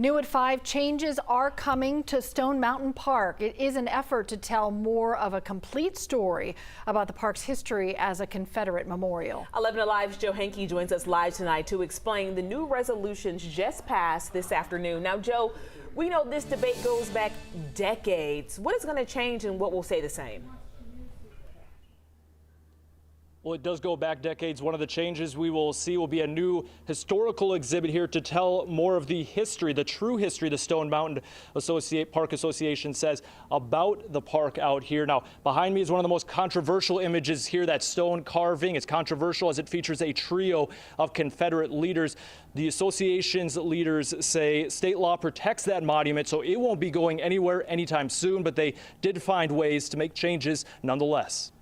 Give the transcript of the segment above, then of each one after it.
New at 5, changes are coming to Stone Mountain Park. It is an effort to tell more of a complete story about the park's history as a Confederate memorial. 11 Alive's Joe Henke joins us live tonight to explain the new resolutions just passed this afternoon. Now, Joe, we know this debate goes back decades. What is going to change and what will stay the same? Well, it does go back decades. One of the changes we will see will be a new historical exhibit here to tell more of the history, the true history, the Stone Mountain Park Association says about the park out here. Now, behind me is one of the most controversial images here, that stone carving. It's controversial as it features a trio of Confederate leaders. The association's leaders say state law protects that monument, so it won't be going anywhere anytime soon, but they did find ways to make changes nonetheless.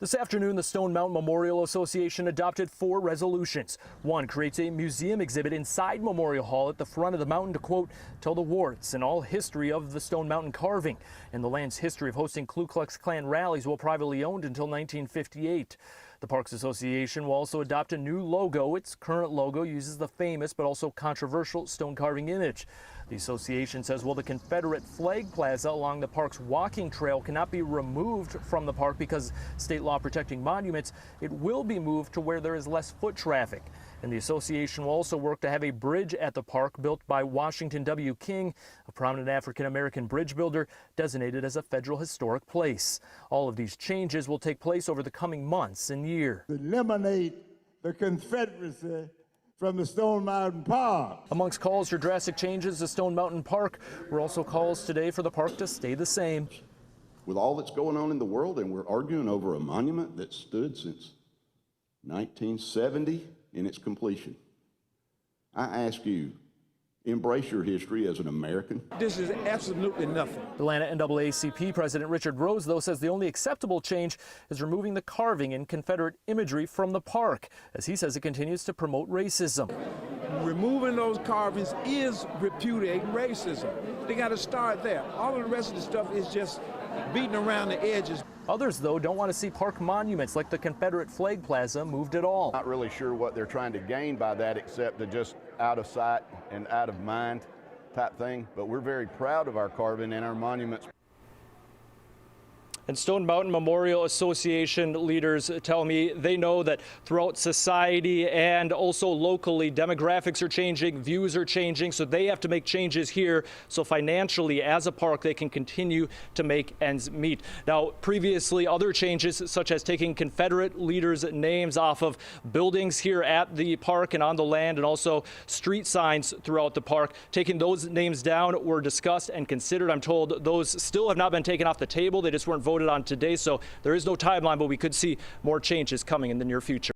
This afternoon, the Stone Mountain Memorial Association adopted 4 resolutions. One creates a museum exhibit inside Memorial Hall at the front of the mountain to, quote, tell the warts and all history of the Stone Mountain carving and the land's history of hosting Ku Klux Klan rallies while privately owned until 1958. The Parks Association will also adopt a new logo. Its current logo uses the famous but also controversial stone carving image. The association says while the Confederate flag plaza along the park's walking trail cannot be removed from the park because state law protecting monuments, it will be moved to where there is less foot traffic. And the association will also work to have a bridge at the park built by Washington W. King, a prominent African-American bridge builder designated as a federal historic place. All of these changes will take place over the coming months and years. Eliminate the Confederacy from the Stone Mountain Park. Amongst calls for drastic changes to Stone Mountain Park were also calls today for the park to stay the same. With all that's going on in the world, and we're arguing over a monument that stood since 1970 in its completion, I ask you, embrace your history as an American. This is absolutely nothing. Atlanta NAACP President Richard Rose, though, says the only acceptable change is removing the carving and Confederate imagery from the park, as he says it continues to promote racism. Removing those carvings is repudiating racism. They got to start there. All of the rest of the stuff is just beating around the edges. Others, though, don't want to see park monuments like the Confederate Flag Plaza moved at all. Not really sure what they're trying to gain by that except to just out of sight and out of mind type thing. But we're very proud of our carving and our monuments. And Stone Mountain Memorial Association leaders tell me they know that throughout society and also locally, demographics are changing, views are changing, so they have to make changes here so financially as a park they can continue to make ends meet. Now, previously, other changes such as taking Confederate leaders' names off of buildings here at the park and on the land, and also street signs throughout the park, taking those names down were discussed and considered. I'm told those still have not been taken off the table. They just weren't voted on today, so there is no timeline, but we could see more changes coming in the near future.